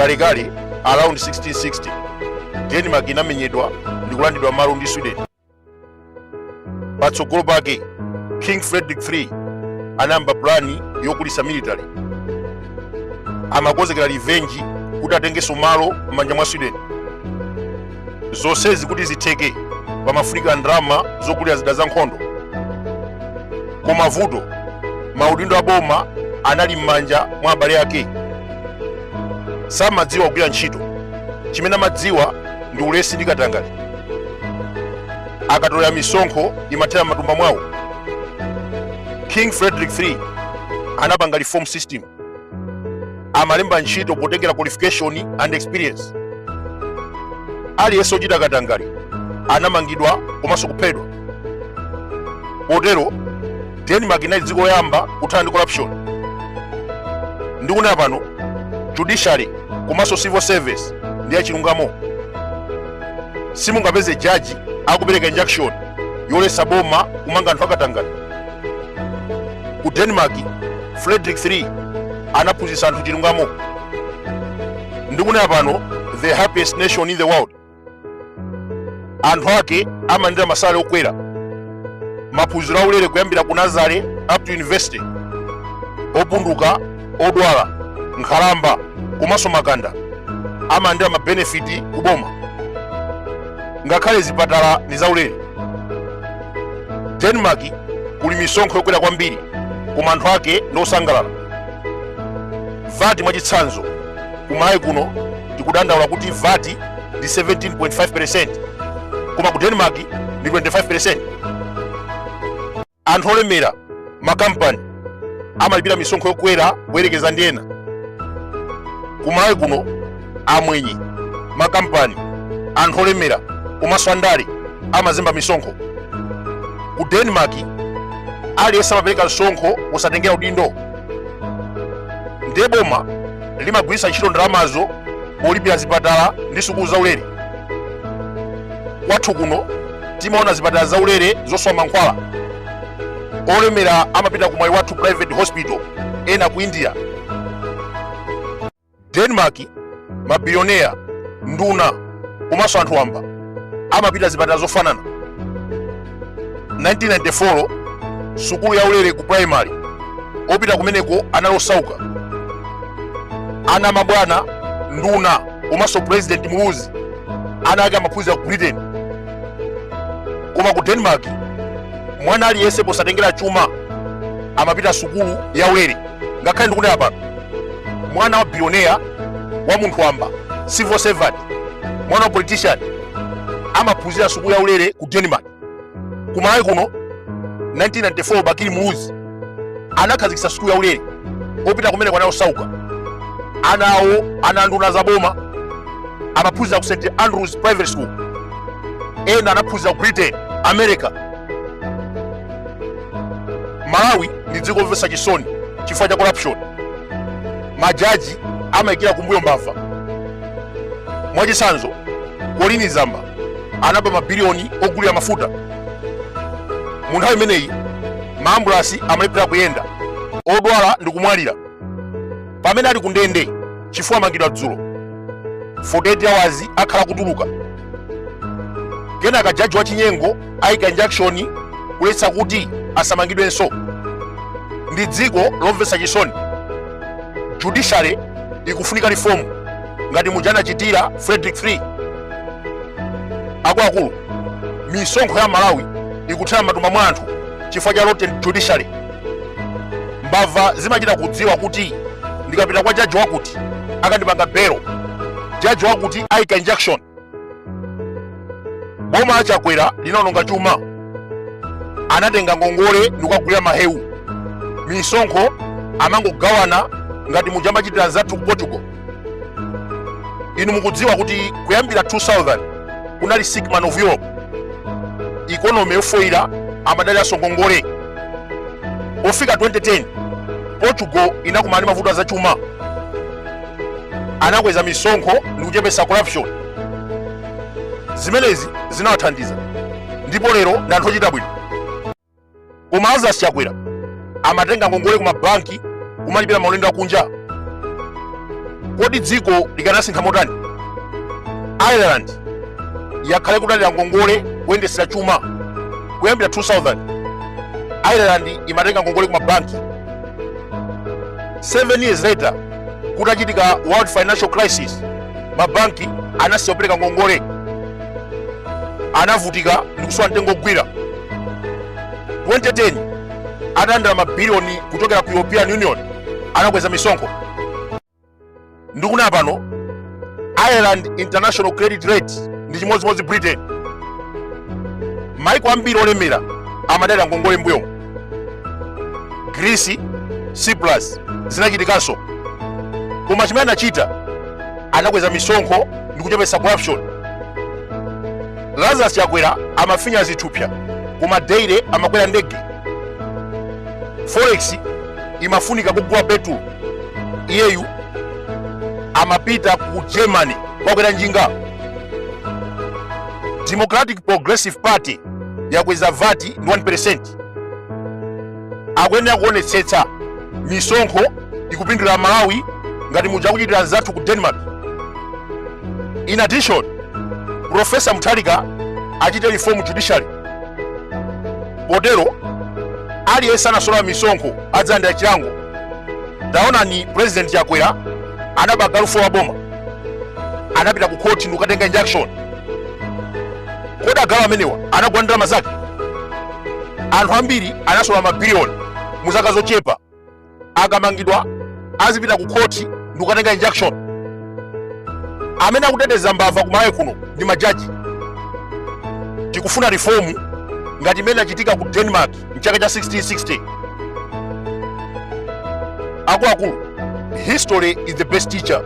kale around 1660 Denmark inamenyedwa ndi kulandidwa malo ndi Sweden. Patsogolo pake King Frederick III anayamba plani yokulisa military, amakonzekera revenge kuti atengeso malo m'manja mwa Sweden. Zonsezi kuti zitheke pamafunika ndalama zokulira zida za nkhondo. Koma vuto maudindo a boma anali m'manja mwa abale ake. Samadziwa kugwira ntchito, chimene amadziwa ndi ulesi ndi katangale. Akatolera misonkho imathera matumba mwawo. King Frederick III anapanga reform system, amalemba ntchito potengera qualification and experience. Aliyense ochita katangale anamangidwa komanso kuphedwa. Potero Denmark inali dziko loyamba kuthana ndi corruption. Ndikunena pano judiciary komanso civil service ndi achilungamo. Simungapeze jaji akupereka injunction yolesa boma kumanga anthu akatangale. Ku Denmark Frederick III anaphunzitsa anthu chilungamo. Ndikunena pano the happiest nation in the world. Anthu ake alandira masalale okwera, maphunziro aulere kuyambira ku Nazare up to university, opunduka, odwala, nkhalamba komanso makanda alandira mabenefiti kuboma. Ngakhale zipatala ndi zaulere. Denmark kuli misonkho yokwera kwambiri, koma anthu ake nosangalala. VAT mwachitsanzo kumalawi kuno tikudandaula kuti VAT ndi 17.5%, koma ku Denmark ndi 25%. Anthu olemera makampani amalipira misonkho yokwera kuyerekeza ndi ena. Kumalawi kuno amwenye makampani, anthu olemera komanso andale amazemba misonkho. Ku Denmark aliyense amapereka msonkho usatengera udindo. Ndiye boma limagwiritsa ntchito ndalamazo polipira zipatala ndi sukulu zaulere. Kwathu kuno timaona zipatala zaulere zosowa mankhwala. Olemera amapita kumwayi wathu private hospital, ena ku India. Denmark mabilioneya, nduna komanso anthu wamba amapita zipatala zofanana. 1994 sukulu yaulere ku primary opita kumeneko analosauka. Ana mabwana, nduna komanso president muluzi ana ake amaphunzira ku Britain. Koma ku Denmark mwana aliyense posatengera chuma amapita sukulu yaulere. Ngakhale ndikunena pano mwana wa billionaire, wa munthu wamba, civil servant, mwana wa politician amaphunzira sukulu yaulere ku Denmark. Kumalawi kuno 1994 Bakili Muluzi anakhazikitsa sukulu yaulere opita kumene kwanalosauka. Anawo ana nduna za boma amaphunzira ku St Andrews Private School, ena anaphunzira ku Britain, America. Malawi ndi dziko lomvetsa chisoni chifukwa cha corruption. Majaji amayikira kumbuyo mbava. Mwachitsanzo Kolini Zamba anaba mabilioni ogulira mafuta. Mu nthawi imeneyi maambulasi amalipira kuyenda, odwala ndi kumwalira. Pamene ali ku ndende chifukwa amangidwa dzulo 48 hours akhala kutuluka. Kenaka jaji wa chinyengo ayika injunction kuletsa kuti asamangidwenso. Ndi dziko lomvetsa chisoni. Judiciary ikufunika reform ngati muja anachitira Frederick III. Akuluakulu, misonkho ya Malawi ikuthera matumba mwa anthu chifukwa cha rotten judiciary. Mbava zimachita kudziwa kuti ndikapita kwa jaji wakuti akandipanga belo, jaji wakuti ayika injunction. Boma la Chakwera linaononga chuma, anatenga ngongole ndikukagulira mahewu. Misonkho amangogawana ngati muja amachitira zathu ku Portugal. Inu mukudziwa kuti kuyambira 2000 kunali sick man of Europe. Economy yofoira amadali asongongole. Pofika 2010 Portugal inakumana mavuto za chuma, anakweza misonkho ndi kuchepesa corruption. Zimenezi zinawathandiza ndipo lero ndi anthu ochita bwino. Koma Azasi Chakwera amatenga ngongole ku mabanki kumalipira maulendo akunja. kodi dziko likanasintha motani? Ireland yakhale kudalira ngongole kuyendesera chuma kuyambira 2000. Ireland imatenga ngongole ku mabanki. 7 years later kutachitika world financial crisis, mabanki anasiya kupereka ngongole, anavutika ndi kusowa mtengo ogwira. 2010 atalandira mabiliyoni kuchokera ku European Union, anakweza misonkho. Ndikuna pano Ireland international credit rate ndi chimodzimodzi Britain. Maiko ambiri olemera amadalira ngongole mbuyo. Greece, Cyprus zinachitikanso, koma chimene anachita anakweza misonkho ndi kuchepetsa corruption. Lazarus Chakwera amafinya zithupsa, koma daily amakwera ndege. Forex imafunika kugula petrol, iyeyu amapita ku Germany kwakwera njinga. Democratic Progressive Party yakweza VAT ndi 1%. Akuyenera kuonetsetsa misonkho ikupindula Malawi ngati muja kuchitira zathu ku Denmark. In addition, Professor Mutharika achite reform judiciary. Potero aliyense anasola misonkho adzandira chilango. Taona ni President Chakwera anabaga lufu wa boma, anapita ku court nukatenga injunction. Koda gawa amenewa anagwa ndalama zake. Anthu ambiri anasola mabiliyoni muzaka zochepa, akamangidwa azipita ku court nukatenga injunction. Amene akuteteza mbava kumalawi kuno ndi majaji. Tikufuna reform ngati imene achitika ku Denmark mchaka cha 1660. Akuluakulu, history is the best teacher.